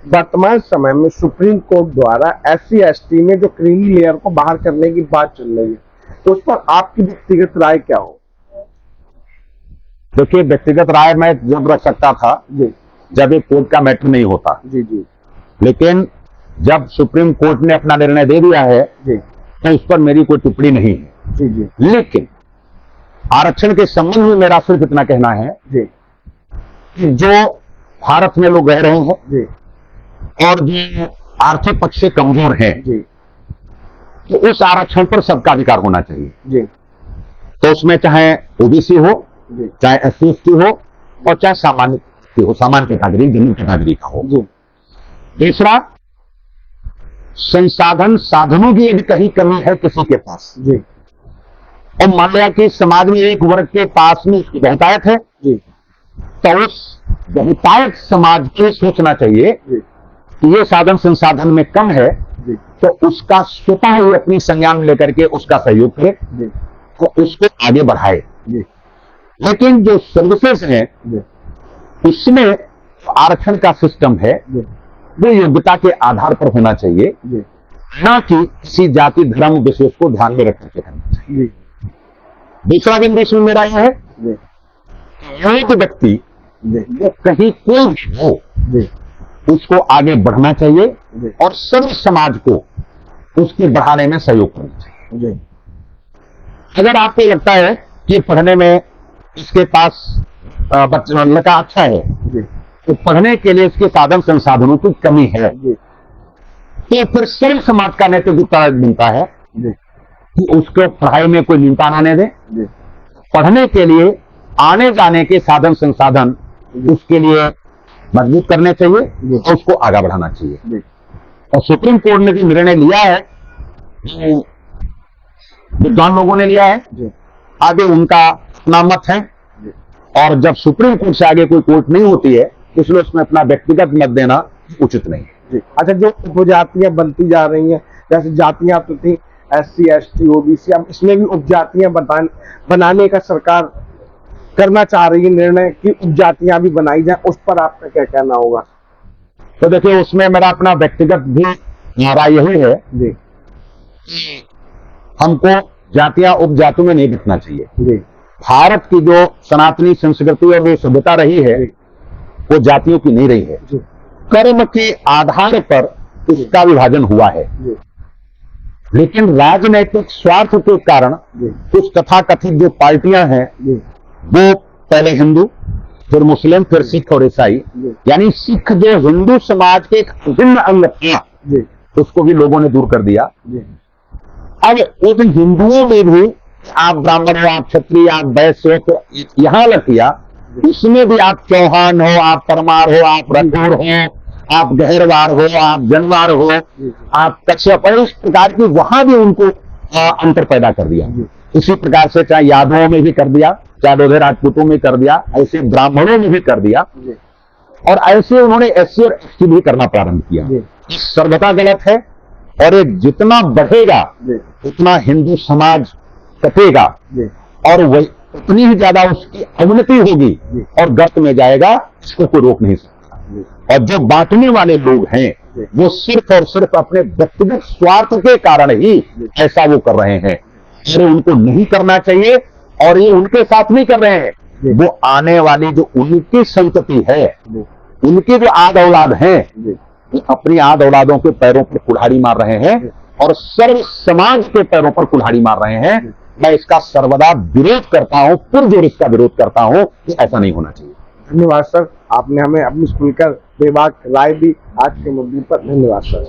वर्तमान समय में सुप्रीम कोर्ट द्वारा SC/ST में जो क्रीमी लेयर को बाहर करने की बात चल रही है, तो उस पर आपकी व्यक्तिगत राय क्या हो? देखिए, व्यक्तिगत राय मैं जब रख सकता था जी जब एक कोर्ट का मैटर नहीं होता, जी जी लेकिन जब सुप्रीम कोर्ट ने अपना निर्णय दे दिया है जी तो उस पर मेरी कोई टिप्पणी नहीं है। जी जी लेकिन आरक्षण के संबंध में मेरा सिर्फ इतना कहना है जी कि जो भारत में लोग रह रहे हैं जी और जो आर्थिक पक्ष से कमजोर हैं, जी तो उस आरक्षण पर सबका अधिकार होना चाहिए। जी तो उसमें चाहे ओबीसी हो, जी चाहे SC/ST हो और चाहे सामान्य कैटेगरी, जनरल कैटेगरी का हो। जी तीसरा, साधनों की यदि कहीं कमी है किसी के पास, जी और मान लिया कि समाज में एक वर्ग के पास में उसकी बहुतायत है, जी तो उस बहुतायत समाज को सोचना चाहिए जी कि ये साधन संसाधन में कम है, जी तो उसका स्वतः ही अपनी संज्ञान लेकर के उसका सहयोग करे जी तो उसको आगे बढ़ाए। जी लेकिन जो सर्विसेज है जी उसमें आरक्षण का सिस्टम है जी वो योग्यता के आधार पर होना चाहिए, जी न कि किसी जाति धर्म विशेष को ध्यान में रख करके करना चाहिए। जी दूसरा बिंदु इसमें मेरा यह है जी एक व्यक्ति जी वो कहीं कोई भी हो जी उसको आगे बढ़ना चाहिए जी और सभी समाज को उसके बढ़ाने में सहयोग करना चाहिए। जी अगर आपको लगता है कि पढ़ने में इसके पास लड़का अच्छा है, जी तो पढ़ने के लिए इसके साधन संसाधनों की कमी है, जी तो फिर सभी समाज का नेतृत्व बनता है जी कि उसको पढ़ाई में कोई न्यूनता आने दे, जी पढ़ने के लिए आने जाने के साधन संसाधन उसके लिए मजबूत करने चाहिए और उसको आगे बढ़ाना चाहिए। जी और सुप्रीम कोर्ट ने भी निर्णय लिया है, जो विद्वान लोगों ने लिया है, जी आगे उनका अपना मत है, और जब सुप्रीम कोर्ट से आगे कोई कोर्ट नहीं होती है इसलिए उसमें अपना व्यक्तिगत मत देना उचित नहीं है। जी अच्छा, जो उपजातियां बनती जा रही हैं, जैसे जातियां तो थी SC/ST OBC, अब इसमें भी उपजातियां बनाने का सरकार करना चाह रही है निर्णय कि उपजातियां भी बनाई जाए, उस पर आपका क्या कहना होगा? तो देखिए, उसमें मेरा अपना व्यक्तिगत भी राय यही है जी कि हमको जातियां उपजातियों में नहीं दिखना चाहिए। जी भारत की जो सनातनी संस्कृति और जो सभ्यता रही है वो जातियों की नहीं रही है, जी कर्म के आधार पर उसका विभाजन हुआ है। जी लेकिन राजनैतिक स्वार्थ के कारण जी कुछ तथाकथित जो पार्टियां हैं जी वो पहले हिंदू, फिर मुस्लिम, फिर सिख और ईसाई, जी यानी सिख जो हिंदू समाज के एक अभिन्न अंग था जी उसको भी लोगों ने दूर कर दिया। जी अब उन हिंदुओं में भी आप ब्राह्मण हो, आप क्षत्रिय, आप वैश्य हो, तो यहां लग किया, उसमें भी आप चौहान हो, आप परमार हो, आप राठौर हो, आप गहरवार हो, आप जनवार हो, आप कश्यप, इस प्रकार की वहां भी उनको अंतर पैदा कर दिया। इसी प्रकार से चाहे यादवों में भी कर दिया, चाहे लोधे राजपूतों में कर दिया, ऐसे ब्राह्मणों में भी कर दिया, और ऐसे उन्होंने SC और ST भी करना प्रारंभ किया। ये सर्वथा गलत है, और ये जितना बढ़ेगा उतना हिंदू समाज कटेगा और वही उतनी ही ज्यादा उसकी अवनति होगी और गर्त में जाएगा, इसको कोई रोक नहीं सकता। और जो बांटने वाले लोग हैं वो सिर्फ और सिर्फ अपने व्यक्तिगत स्वार्थ के कारण ही ऐसा वो कर रहे हैं, और उनको नहीं करना चाहिए। और ये उनके साथ नहीं कर रहे हैं, वो आने वाली जो उनकी संतति है, उनके जो आद औलाद हैं, वो अपनी आद औलादों के पैरों पर कुल्हाड़ी मार रहे हैं और सर्व समाज के पैरों पर कुल्हाड़ी मार रहे हैं। मैं इसका सर्वदा विरोध करता हूं, पुरजोर इसका विरोध करता हूं कि ऐसा नहीं होना चाहिए। धन्यवाद सर, आपने हमें अपनी खुलकर बेबाक राय दी आज के मुद्दे पर। धन्यवाद सर।